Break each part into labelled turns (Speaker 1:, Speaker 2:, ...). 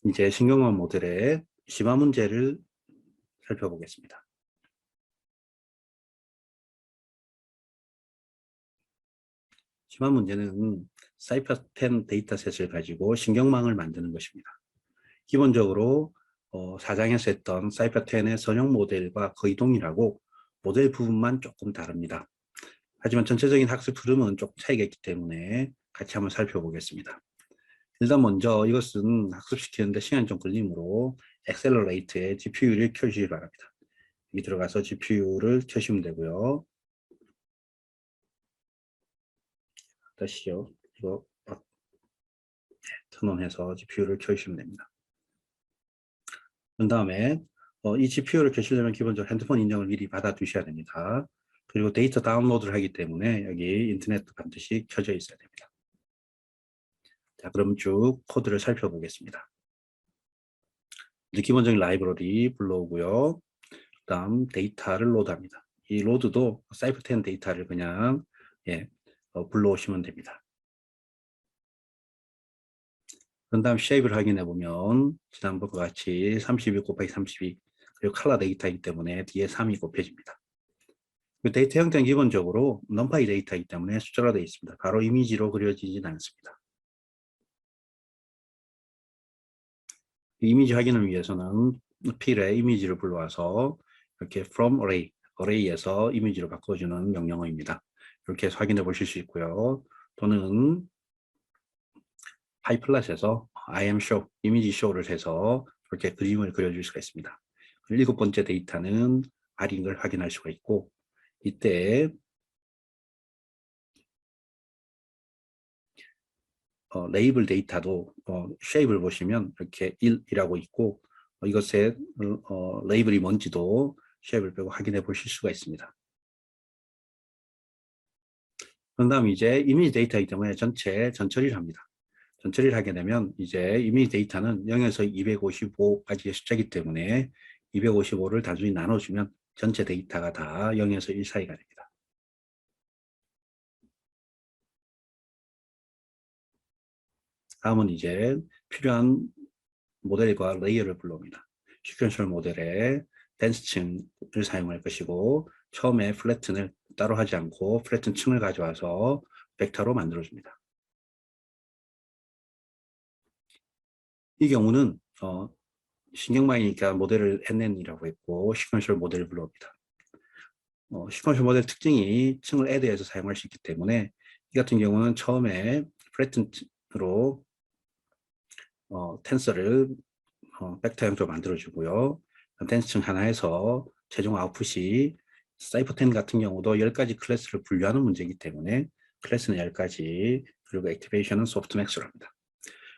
Speaker 1: 이제 신경망 모델의 심화 문제를 살펴보겠습니다. 심화 문제는 사이퍼10 데이터셋을 가지고 신경망을 만드는 것입니다. 기본적으로 4장에서 했던 사이퍼10의 선형 모델과 거의 동일하고 모델 부분만 조금 다릅니다. 하지만 전체적인 학습 흐름은 조금 차이가 있기 때문에 같이 한번 살펴보겠습니다. 일단 먼저 이것은 학습시키는데 시간이 좀 걸리므로 엑셀러레이트의 GPU를 켜주시기 바랍니다. 여기 들어가서 GPU를 켜시면 되고요. 다시요. 이거 턴온해서 GPU를 켜주시면 됩니다. 그 다음에 이 GPU를 켜시려면 기본적으로 핸드폰 인증을 미리 받아 두셔야 됩니다. 그리고 데이터 다운로드를 하기 때문에 여기 인터넷도 반드시 켜져 있어야 됩니다. 자, 그럼 쭉 코드를 살펴보겠습니다. 이제 기본적인 라이브러리 불러오고요. 그 다음 데이터를 로드합니다. 이 로드도 사이퍼10 데이터를 그냥 불러오시면 됩니다. 그런 다음 쉐입을 확인해 보면 지난번과 같이 32 곱하기 32 그리고 컬러 데이터이기 때문에 뒤에 3이 곱해집니다. 데이터 형태는 기본적으로 numPy 데이터이기 때문에 숫자로 되어 있습니다. 바로 이미지로 그려지진 않습니다. 이미지 확인을 위해서는 필에 이미지를 불러와서 이렇게 from array에서 이미지로 바꿔주는 명령어입니다. 이렇게 해서 확인해 보실 수 있고요. 또는 py플랫에서 imShow, 이미지 show를 해서 이렇게 그림을 그려줄 수가 있습니다. 7번째 데이터는 R인 걸 확인할 수가 있고, 이때 레이블 데이터도 쉐입을 보시면 이렇게 1이라고 있고, 이것의 레이블이 뭔지도 쉐입을 빼고 확인해 보실 수가 있습니다. 그 다음 이제 이미지 데이터이기 때문에 전처리를 합니다. 전처리를 하게 되면 이제 이미지 데이터는 0에서 255까지의 숫자이기 때문에 255를 단순히 나눠주면 전체 데이터가 다 0에서 1 사이가 됩니다. 다음은 이제 필요한 모델과 레이어를 불러옵니다. 시퀀셜 모델의 댄스층을 사용할 것이고 처음에 플래튼을 따로 하지 않고 플래튼 층을 가져와서 벡터로 만들어줍니다. 이 경우는 신경망이니까 모델을 NN이라고 했고 시퀀셜 모델을 불러옵니다. 시퀀셜 모델 특징이 층을 add해서 사용할 수 있기 때문에 이 같은 경우는 처음에 플래튼으로 텐서를 벡터 형태로 만들어주고요. 댄스층 하나에서 최종 아웃풋이 사이퍼10 같은 경우도 10가지 클래스를 분류하는 문제이기 때문에 클래스는 10가지 그리고 액티베이션은 소프트맥스로 합니다.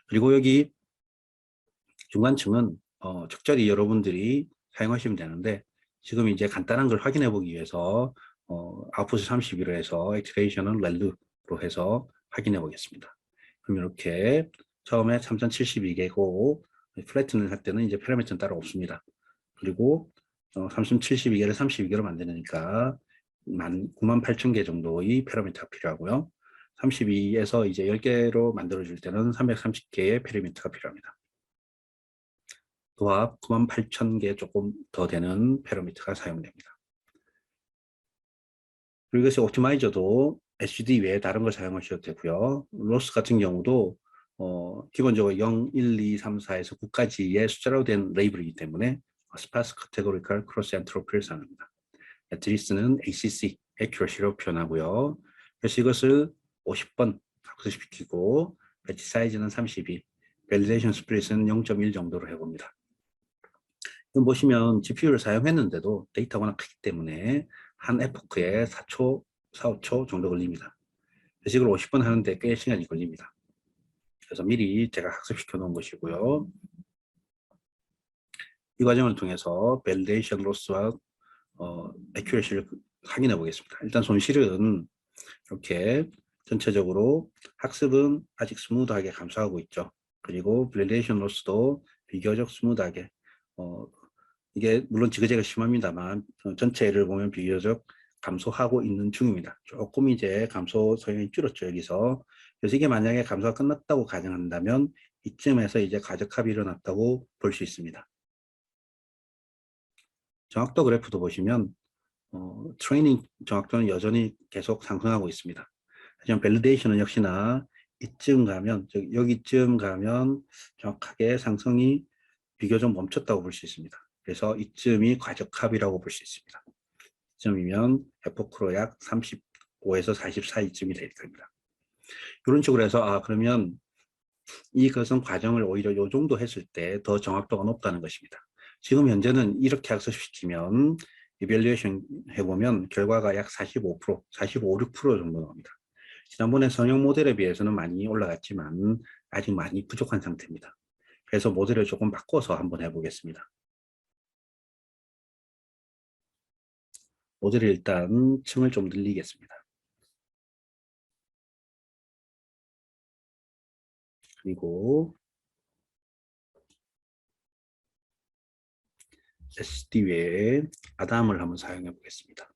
Speaker 1: 그리고 여기 중간층은 적절히 여러분들이 사용하시면 되는데 지금 이제 간단한 걸 확인해 보기 위해서 아웃풋을 32로 해서 액티베이션은 렐루로 해서 확인해 보겠습니다. 그럼 이렇게 처음에 3072개고 플래튼을 할 때는 이제 패러미터는 따로 없습니다. 그리고 3072개를 32개로 만드니까 98,000개 정도의 패러미터가 필요하고요. 32에서 이제 10개로 만들어줄 때는 330개의 패러미터가 필요합니다. 도합 98,000개 조금 더 되는 패러미터가 사용됩니다. 그리고 이것이 옵티마이저도 HUD 외에 다른 걸 사용하셔도 되고요. 로스 같은 경우도 기본적으로 0, 1, 2, 3, 4에서 9까지의 숫자로 된 레이블이기 때문에 스파스 카테고리컬 크로스 엔트로피를 사용합니다. 애트리스는 ACC, Accuracy로 표현하고요. 그래서 이것을 50번 학습시키고 배치 사이즈는 32, 밸리데이션 스프릿은 0.1 정도로 해봅니다. 보시면 GPU를 사용했는데도 데이터가 워낙 크기 때문에 한 에포크에 4초, 4, 5초 정도 걸립니다. 그래서 이걸 50번 하는데 꽤 시간이 걸립니다. 그래서 미리 제가 학습시켜 놓은 것이고요. 이 과정을 통해서 밸리데이션 로스와 애큐레시를 확인해 보겠습니다. 일단 손실은 이렇게 전체적으로 학습은 아직 스무드하게 감소하고 있죠. 그리고 밸리데이션 로스도 비교적 스무드하게 이게 물론 지그재그 심합니다만 전체를 보면 비교적 감소하고 있는 중입니다. 조금 이제 감소 성향이 줄었죠, 여기서. 그래서 이게 만약에 감소가 끝났다고 가정한다면 이쯤에서 이제 과적합이 일어났다고 볼 수 있습니다. 정확도 그래프도 보시면 트레이닝 정확도는 여전히 계속 상승하고 있습니다. 하지만 밸리데이션은 역시나 이쯤 가면, 즉 여기쯤 가면 정확하게 상승이 비교적 멈췄다고 볼 수 있습니다. 그래서 이쯤이 과적합이라고 볼 수 있습니다. 이쯤이면 에포크로 약 35에서 44 이쯤이 될 겁니다. 이런 식으로 해서 그러면 이것은 과정을 오히려 이 정도 했을 때 더 정확도가 높다는 것입니다. 지금 현재는 이렇게 학습시키면 이밸류에이션 해보면 결과가 약 45%, 45, 6% 정도 나옵니다. 지난번에 성형 모델에 비해서는 많이 올라갔지만 아직 많이 부족한 상태입니다. 그래서 모델을 조금 바꿔서 한번 해보겠습니다. 모델을 일단 층을 좀 늘리겠습니다. 그리고 SD 외에 아담을 한번 사용해 보겠습니다.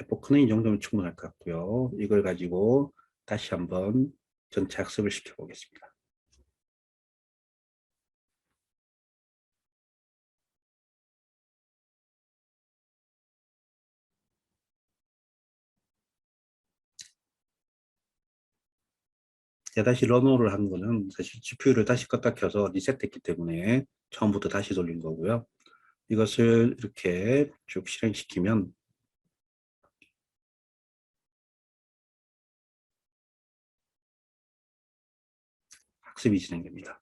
Speaker 1: 에포크는 이 정도면 충분할 것 같고요. 이걸 가지고 다시 한번 전체 학습을 시켜 보겠습니다. 다시 런오를 한 거는 사실 GPU를 다시 껐다 켜서 리셋했기 때문에 처음부터 다시 돌린 거고요. 이것을 이렇게 쭉 실행시키면 학습이 진행됩니다.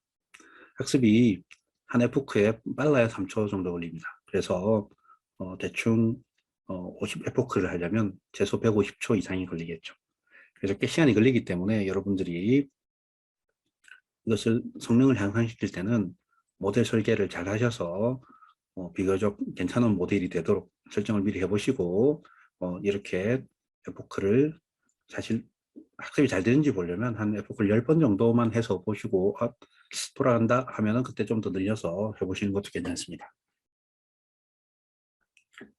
Speaker 1: 학습이 한 에포크에 빨라야 3초 정도 걸립니다. 그래서 대충 50 에포크를 하려면 최소 150초 이상이 걸리겠죠. 그래서 꽤 시간이 걸리기 때문에 여러분들이 이것을 성능을 향상시킬 때는 모델 설계를 잘 하셔서 비교적 괜찮은 모델이 되도록 설정을 미리 해보시고 이렇게 에포크를 사실 학습이 잘 되는지 보려면 한 에포크를 10번 정도만 해서 보시고 돌아간다 하면은 그때 좀 더 늘려서 해보시는 것도 괜찮습니다.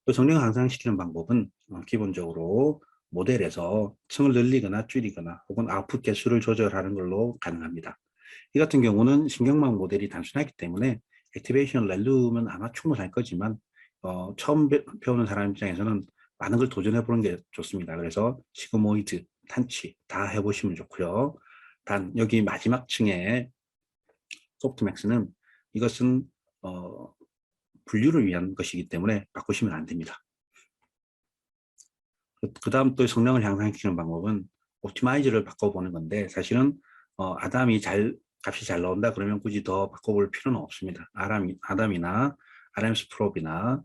Speaker 1: 또 성능을 향상시키는 방법은 기본적으로 모델에서 층을 늘리거나 줄이거나 혹은 아웃풋 개수를 조절하는 걸로 가능합니다. 이 같은 경우는 신경망 모델이 단순하기 때문에 액티베이션 렐룸은 아마 충분할 거지만 처음 배우는 사람 입장에서는 많은 걸 도전해 보는 게 좋습니다. 그래서 시그모이드, 탄치 다 해보시면 좋고요. 단 여기 마지막 층에 소프트맥스는 이것은 분류를 위한 것이기 때문에 바꾸시면 안 됩니다. 그 다음 또 성능을 향상시키는 방법은 옵티마이저를 바꿔보는 건데 사실은 아담이 값이 잘 나온다 그러면 굳이 더 바꿔볼 필요는 없습니다. 아담이나 RMS 프롭이나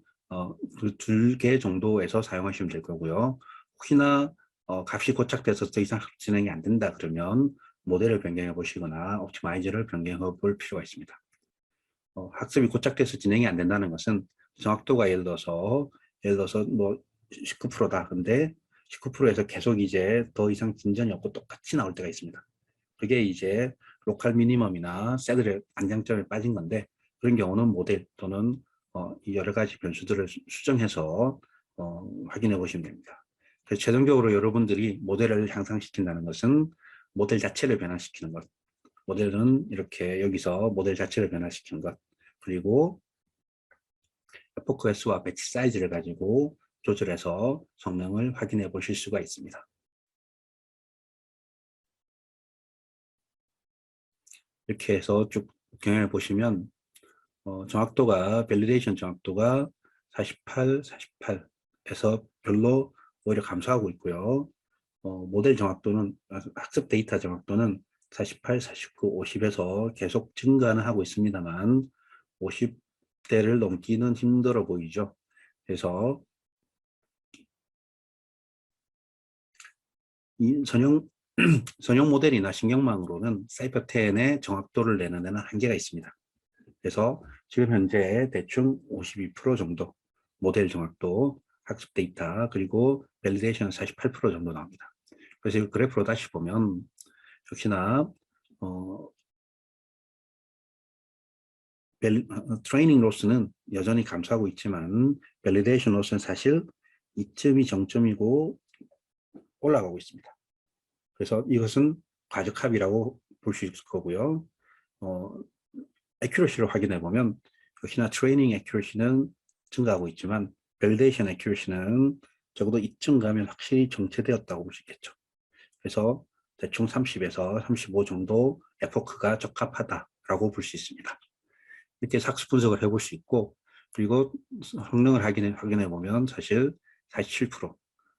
Speaker 1: 그 2개 정도에서 사용하시면 될 거고요. 혹시나 값이 고착돼서 더 이상 진행이 안 된다 그러면 모델을 변경해 보시거나 옵티마이저를 변경해 볼 필요가 있습니다. 학습이 고착돼서 진행이 안 된다는 것은 정확도가 예를 들어서 뭐 19%다. 근데 19%에서 계속 이제 더 이상 진전이 없고 똑같이 나올 때가 있습니다. 그게 이제 로컬 미니멈이나 새들의 안장점에 빠진 건데 그런 경우는 모델 또는 여러 가지 변수들을 수정해서 확인해 보시면 됩니다. 그래서 최종적으로 여러분들이 모델을 향상시킨다는 것은 모델 자체를 변화시키는 것, 모델은 이렇게 여기서 모델 자체를 변화시키는 것, 그리고 에포크 횟수와 배치 사이즈를 가지고 조절해서 성능을 확인해 보실 수가 있습니다. 이렇게 해서 쭉 경향을 보시면 정확도가 밸리데이션 정확도가 48, 48에서 별로 오히려 감소하고 있고요. 모델 정확도는 학습 데이터 정확도는 48, 49, 50에서 계속 증가는 하고 있습니다만 50대를 넘기는 힘들어 보이죠. 그래서 이 선형 모델이나 신경망으로는 사이퍼10의 정확도를 내는 데는 한계가 있습니다. 그래서 지금 현재 대충 52% 정도 모델 정확도, 학습 데이터, 그리고 밸리데이션 48% 정도 나옵니다. 그래서 이 그래프로 다시 보면 역시나 트레이닝 로스는 여전히 감소하고 있지만 밸리데이션 로스는 사실 이점이 정점이고 올라가고 있습니다. 그래서 이것은 과적합이라고 볼 수 있을 거고요. 애큐러시를 확인해 보면 역시나 트레이닝 애큐러시는 증가하고 있지만 밸리데이션 애큐러시는 적어도 이쯤 가면 확실히 정체되었다고 볼 수 있겠죠. 그래서 대충 30에서 35 정도 에포크가 적합하다라고 볼 수 있습니다. 이렇게 학습 분석을 해볼 수 있고, 그리고 성능을 확인해 보면 사실 47%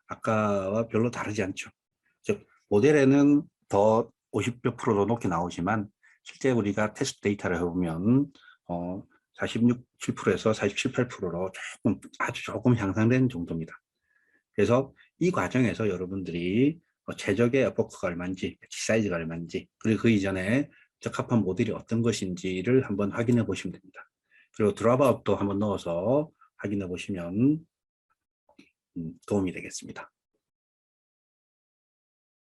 Speaker 1: 아까와 별로 다르지 않죠. 즉 모델에는 더 50몇 프로 더 높게 나오지만 실제 우리가 테스트 데이터를 해보면 46, 7%에서 47, 8%로 조금 아주 조금 향상된 정도입니다. 그래서 이 과정에서 여러분들이 최적의 에포크가 얼마인지, 배치 사이즈가 얼마인지, 그리고 그 이전에 적합한 모델이 어떤 것인지를 한번 확인해 보시면 됩니다. 그리고 드랍아웃도 한번 넣어서 확인해 보시면 도움이 되겠습니다.